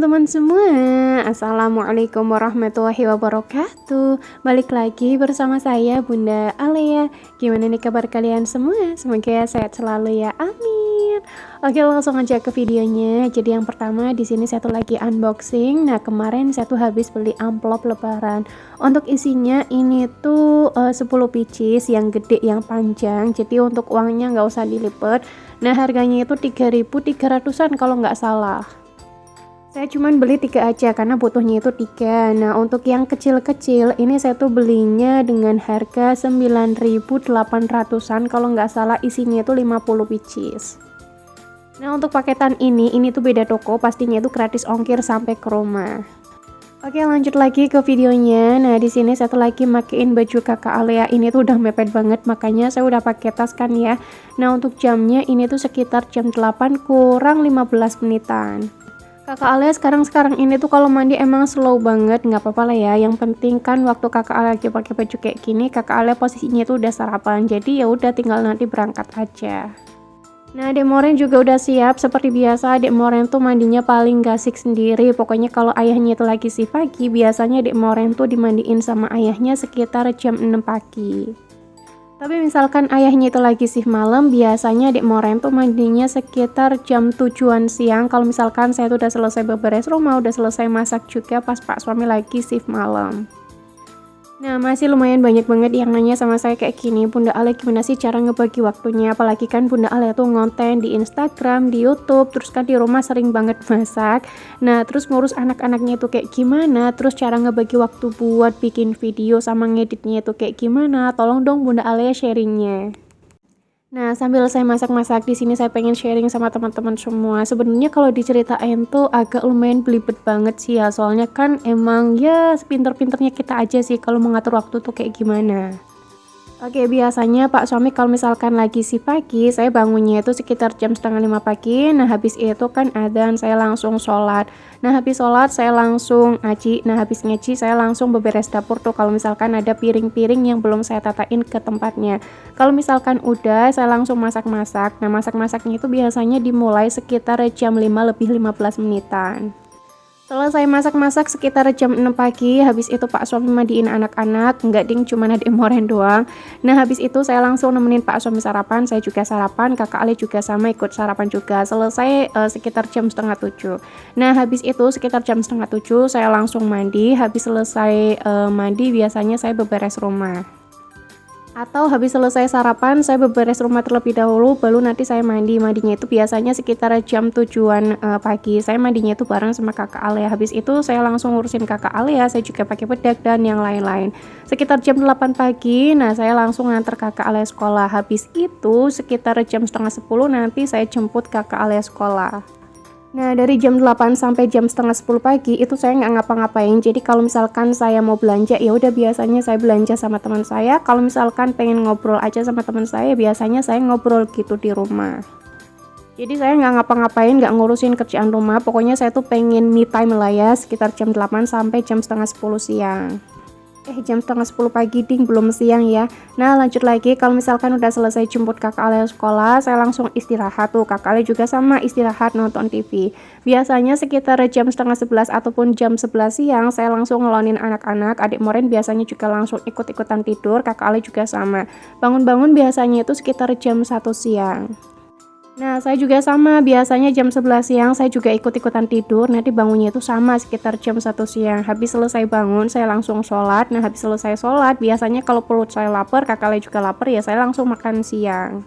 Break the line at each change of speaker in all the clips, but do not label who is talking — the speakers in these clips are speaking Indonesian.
teman-teman semua, Assalamualaikum warahmatullahi wabarakatuh. Balik lagi bersama saya Bunda Alea. Gimana nih kabar kalian semua? Semoga sehat selalu ya, amin. Oke, langsung aja ke videonya. Jadi yang pertama di sini saya tuh lagi unboxing. Nah, kemarin saya tuh habis beli amplop lebaran. Untuk isinya ini tuh 10 pieces yang gede, yang panjang. Jadi untuk uangnya nggak usah dilipat. Nah, harganya itu 3.300-an kalau nggak salah. Saya cuman beli 3 aja karena butuhnya itu 3. Nah, untuk yang kecil-kecil ini saya tuh belinya dengan harga 9.800-an kalau nggak salah, isinya itu 50 pieces. Nah, untuk paketan ini tuh beda toko, pastinya itu gratis ongkir sampai ke rumah. Oke, lanjut lagi ke videonya. Nah, di sini saya tuh lagi makein baju kakak Alea. Ini tuh udah mepet banget, makanya saya udah pakai tas kan ya. Nah, untuk jamnya ini tuh sekitar jam 8 kurang 15 menitan. Kakak Alea sekarang ini tuh kalau mandi emang slow banget, nggak apa-apa lah ya. Yang penting kan waktu kakak Alea lagi pakai baju kayak gini, kakak Alea posisinya tuh udah sarapan. Jadi ya udah tinggal nanti berangkat aja. Nah, Dek Moren juga udah siap. Seperti biasa, Dek Moren tuh mandinya paling gasik sendiri. Pokoknya kalau ayahnya itu lagi shift pagi, biasanya Dek Moren tuh dimandiin sama ayahnya sekitar jam 6 pagi. Tapi misalkan ayahnya itu lagi shift malam, biasanya Dek Moren tuh mandinya sekitar jam 7-an siang. Kalau misalkan saya tuh udah selesai beberes rumah, udah selesai masak juga pas Pak suami lagi shift malam. Nah, masih lumayan banyak banget yang nanya sama saya kayak gini, Bunda Ale gimana sih cara ngebagi waktunya? Apalagi kan Bunda Ale tuh ngonten di Instagram, di YouTube, terus kan di rumah sering banget masak. Nah, terus ngurus anak-anaknya itu kayak gimana? Terus cara ngebagi waktu buat bikin video sama ngeditnya itu kayak gimana? Tolong dong Bunda Ale sharingnya. Nah, sambil saya masak-masak di sini saya pengen sharing sama teman-teman semua. Sebenarnya kalau diceritain tuh agak lumayan belibet banget sih ya. Soalnya kan emang ya sepinter-pinternya kita aja sih kalau mengatur waktu tuh kayak gimana. Oke, biasanya Pak suami kalau misalkan lagi shift pagi, saya bangunnya itu sekitar jam setengah 5 pagi. Nah, habis itu kan adzan, saya langsung sholat. Nah, habis sholat saya langsung ngaji. Nah, habis ngaji saya langsung beberes dapur tuh kalau misalkan ada piring-piring yang belum saya tatain ke tempatnya. Kalau misalkan udah, saya langsung masak-masak. Nah, masak-masaknya itu biasanya dimulai sekitar jam 5 lebih 15 menitan. Selesai masak-masak sekitar jam 6 pagi, habis itu Pak suami mandiin anak-anak, enggak ding cuma Dek Moren doang. Nah, habis itu saya langsung nemenin Pak suami sarapan, saya juga sarapan, kakak Ale juga sama ikut sarapan juga. Selesai sekitar jam setengah 7. Nah, habis itu sekitar jam setengah 7 saya langsung mandi, habis selesai mandi biasanya saya beberes rumah. Atau habis selesai sarapan saya beberes rumah terlebih dahulu, baru nanti saya mandinya itu biasanya sekitar jam 7-an pagi. Saya mandinya itu bareng sama kakak Alea. Habis itu saya langsung ngurusin kakak Alea, saya juga pakai bedak dan yang lain-lain. Sekitar jam 8 pagi, nah saya langsung nganter kakak Alea sekolah. Habis itu sekitar jam setengah 10 nanti saya jemput kakak Alea sekolah. Nah, dari jam 8 sampai jam setengah 10 pagi itu saya nggak ngapa-ngapain. Jadi kalau misalkan saya mau belanja, ya udah biasanya saya belanja sama teman saya. Kalau misalkan pengen ngobrol aja sama teman saya, biasanya saya ngobrol gitu di rumah. Jadi saya nggak ngapa-ngapain, nggak ngurusin kerjaan rumah. Pokoknya saya tuh pengen me time lah ya, sekitar jam 8 sampai jam setengah 10 siang. Jam setengah 10 pagi ding, belum siang ya. Nah, lanjut lagi, kalau misalkan udah selesai jemput kakak Ale sekolah, saya langsung istirahat tuh. Kakak Ale juga sama istirahat nonton TV. Biasanya sekitar jam setengah 11 ataupun jam 11 siang, saya langsung ngelonin anak-anak. Adik Moren biasanya juga langsung ikut-ikutan tidur, kakak Ale juga sama. Bangun-bangun biasanya itu sekitar jam 1 siang. Nah, saya juga sama, biasanya jam 11 siang saya juga ikut-ikutan tidur, nanti bangunnya itu sama sekitar jam 1 siang. Habis selesai bangun, saya langsung sholat. Nah, habis selesai sholat, biasanya kalau perut saya lapar, kakak Ale juga lapar, ya saya langsung makan siang.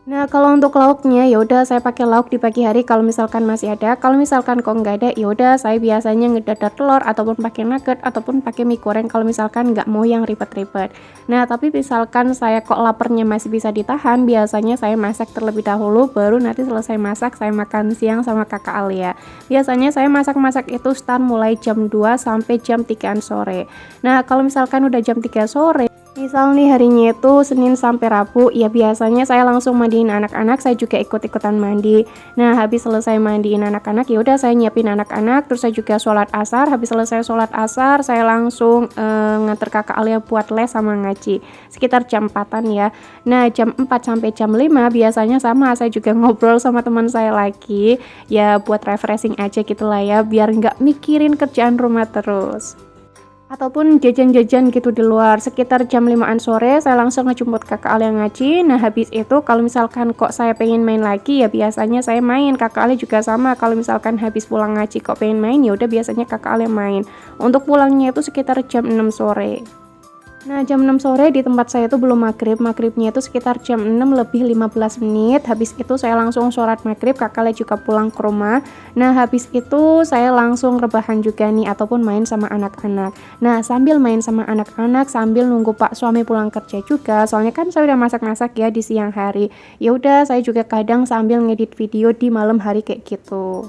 Nah, kalau untuk lauknya ya udah saya pakai lauk di pagi hari kalau misalkan masih ada. Kalau misalkan kok nggak ada, ya udah saya biasanya ngedadar telur ataupun pakai nugget ataupun pakai mie goreng kalau misalkan nggak mau yang ribet-ribet. Nah, tapi misalkan saya kok laparnya masih bisa ditahan, biasanya saya masak terlebih dahulu, baru nanti selesai masak saya makan siang sama kakak Alia. Biasanya saya masak-masak itu start mulai jam 2 sampai jam 3 sore. Nah, kalau misalkan udah jam 3 sore, Misal nih harinya itu Senin sampai Rabu, ya biasanya saya langsung mandiin anak-anak, saya juga ikut-ikutan mandi. Nah, habis selesai mandiin anak-anak, ya udah saya nyiapin anak-anak, terus saya juga sholat asar. Habis selesai sholat asar, saya langsung nganter kakak Alia buat les sama ngaji. Sekitar jam 4-an ya. Nah, jam 4 sampai jam 5 biasanya sama, saya juga ngobrol sama teman saya lagi. Ya buat refreshing aja gitu lah ya, biar nggak mikirin kerjaan rumah terus. Ataupun jajan-jajan gitu di luar. Sekitar jam 5-an sore saya langsung ngejemput kakak Alia ngaji. Nah habis itu kalau misalkan kok saya pengen main lagi, ya biasanya saya main. Kakak Alia juga sama, kalau misalkan habis pulang ngaji kok pengen main, ya udah biasanya kakak Alia main. Untuk pulangnya itu sekitar jam 6 sore. Nah, jam 6 sore di tempat saya itu belum maghrib. Maghribnya itu sekitar jam 6 lebih 15 menit. Habis itu saya langsung sholat maghrib, kakaknya juga pulang ke rumah. Nah, habis itu saya langsung rebahan juga nih, ataupun main sama anak-anak. Nah, sambil main sama anak-anak, sambil nunggu pak suami pulang kerja juga. Soalnya kan saya udah masak-masak ya di siang hari. Ya udah, saya juga kadang sambil ngedit video di malam hari kayak gitu.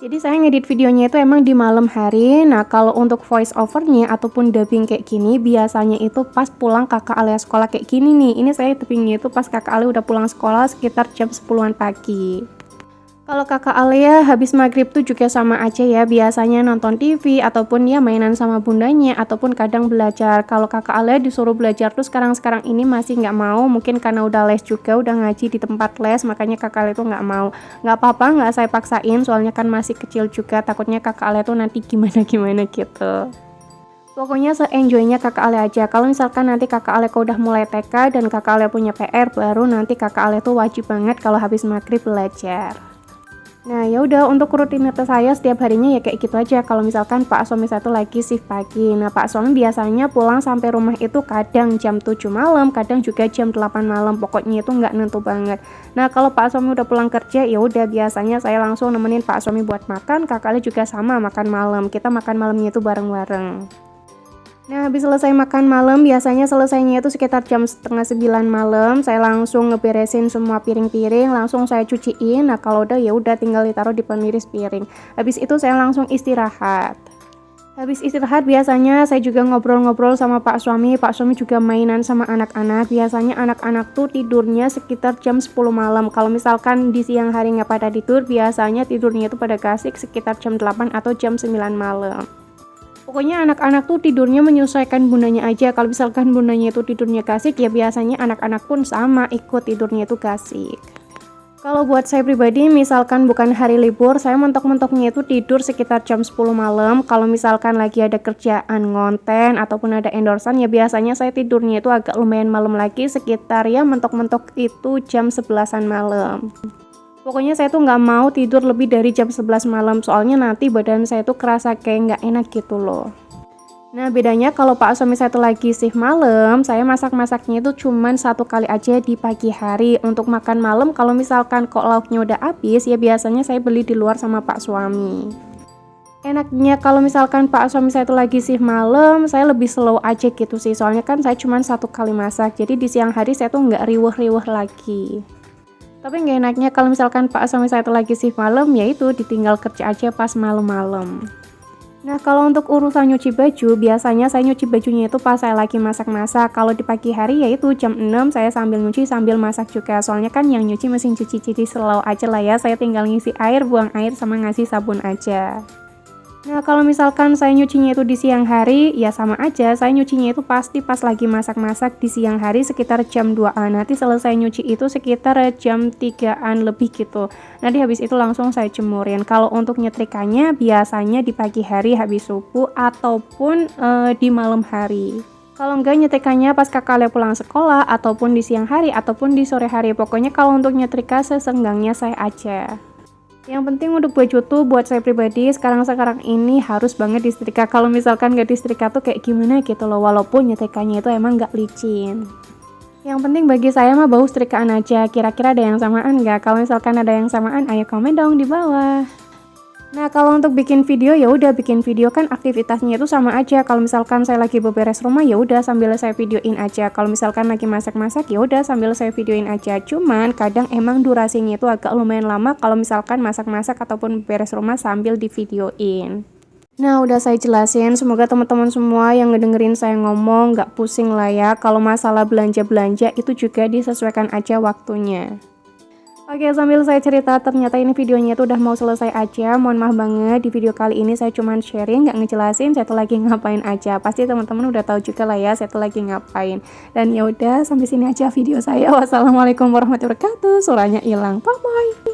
Jadi saya ngedit videonya itu emang di malam hari. Nah kalau untuk voice overnya ataupun dubbing kayak gini, biasanya itu pas pulang kakak Alia sekolah kayak gini nih. Ini saya dubbingnya itu pas kakak Alia udah pulang sekolah sekitar jam 10-an pagi. Kalau kakak Alia habis maghrib tuh juga sama aja ya, biasanya nonton TV ataupun ya mainan sama bundanya ataupun kadang belajar. Kalau kakak Alia disuruh belajar tuh sekarang ini masih nggak mau, mungkin karena udah les juga, udah ngaji di tempat les, makanya kakak Alia tuh nggak mau. Nggak apa-apa, nggak saya paksain, soalnya kan masih kecil juga, takutnya kakak Alia tuh nanti gimana gitu. Pokoknya se-enjoynya kakak Alia aja. Kalau misalkan nanti kakak Alia udah mulai TK dan kakak Alia punya PR, baru nanti kakak Alia tuh wajib banget kalau habis maghrib belajar. Nah ya udah, untuk rutinitas saya setiap harinya ya kayak gitu aja. Kalau misalkan pak suami saya tuh lagi shift pagi, nah pak suami biasanya pulang sampai rumah itu kadang jam 7 malam, kadang juga jam 8 malam, pokoknya itu nggak nentu banget. Nah kalau pak suami udah pulang kerja, ya udah biasanya saya langsung nemenin pak suami buat makan, kakaknya juga sama makan malam, kita makan malamnya itu bareng-bareng. Nah, habis selesai makan malam, biasanya selesainya itu sekitar jam setengah 9 malam. Saya langsung ngeberesin semua piring-piring, langsung saya cuciin. Nah, kalau udah ya udah tinggal ditaruh di peniris piring. Habis itu saya langsung istirahat. Habis istirahat biasanya saya juga ngobrol-ngobrol sama Pak Suami. Pak Suami juga mainan sama anak-anak. Biasanya anak-anak tuh tidurnya sekitar jam 10 malam. Kalau misalkan di siang hari nggak pada tidur, biasanya tidurnya itu pada gasik sekitar jam 8 atau jam 9 malam. Pokoknya anak-anak tuh tidurnya menyesuaikan bundanya aja. Kalau misalkan bundanya itu tidurnya gasik, ya biasanya anak-anak pun sama ikut tidurnya itu gasik. Kalau buat saya pribadi, misalkan bukan hari libur, saya mentok-mentoknya itu tidur sekitar jam 10 malam. Kalau misalkan lagi ada kerjaan ngonten ataupun ada endorsan, ya biasanya saya tidurnya itu agak lumayan malam lagi, sekitar ya mentok-mentok itu jam 11-an malam. Pokoknya saya tuh nggak mau tidur lebih dari jam 11 malam, soalnya nanti badan saya tuh kerasa kayak nggak enak gitu loh. Nah bedanya kalau pak suami saya tuh lagi shift malam, saya masak-masaknya itu cuman satu kali aja di pagi hari. Untuk makan malam kalau misalkan kok lauknya udah habis, ya biasanya saya beli di luar sama pak suami. Enaknya kalau misalkan pak suami saya tuh lagi shift malam, saya lebih slow aja gitu sih, soalnya kan saya cuman satu kali masak, jadi di siang hari saya tuh nggak riweh-riweh lagi. Tapi nggak enaknya kalau misalkan pak suami saya itu lagi shift malam, yaitu ditinggal kerja aja pas malam-malam. Nah kalau untuk urusan nyuci baju, biasanya saya nyuci bajunya itu pas saya lagi masak-masak. Kalau di pagi hari yaitu jam 6 saya sambil nyuci sambil masak juga. Soalnya kan yang nyuci mesin cuci slow aja lah ya, saya tinggal ngisi air, buang air, sama ngasih sabun aja. Nah kalau misalkan saya nyucinya itu di siang hari, ya sama aja, saya nyucinya itu pasti pas lagi masak-masak di siang hari sekitar jam 2-an. Nanti selesai nyuci itu sekitar jam 3-an lebih gitu. Nanti habis itu langsung saya jemurin. Kalau untuk nyetrikanya biasanya di pagi hari habis subuh ataupun di malam hari. Kalau enggak nyetrikanya pas kakaknya pulang sekolah ataupun di siang hari ataupun di sore hari. Pokoknya kalau untuk nyetrika sesenggangnya saya aja. Yang penting untuk baju tuh buat saya pribadi sekarang ini harus banget disetrika. Kalau misalkan nggak disetrika tuh kayak gimana gitu loh, walaupun nyetrikanya itu emang nggak licin. Yang penting bagi saya mah bau setrikaan aja. Kira-kira ada yang samaan nggak? Kalau misalkan ada yang samaan, ayo komen dong di bawah. Nah kalau untuk bikin video, ya udah bikin video kan aktivitasnya itu sama aja. Kalau misalkan saya lagi beberes rumah, ya udah sambil saya videoin aja. Kalau misalkan lagi masak-masak, ya udah sambil saya videoin aja. Cuman kadang emang durasinya itu agak lumayan lama kalau misalkan masak-masak ataupun beberes rumah sambil divideoin. Nah, udah saya jelasin, semoga teman-teman semua yang ngedengerin saya ngomong nggak pusing lah ya. Kalau masalah belanja-belanja itu juga disesuaikan aja waktunya. Oke, sambil saya cerita, ternyata ini videonya tuh udah mau selesai aja. Mohon maaf banget, di video kali ini saya cuman sharing, nggak ngejelasin saya tuh lagi ngapain aja. Pasti teman-teman udah tahu juga lah ya, saya tuh lagi ngapain. Dan ya udah, sampai sini aja video saya. Wassalamualaikum warahmatullahi wabarakatuh. Suaranya hilang. Bye-bye.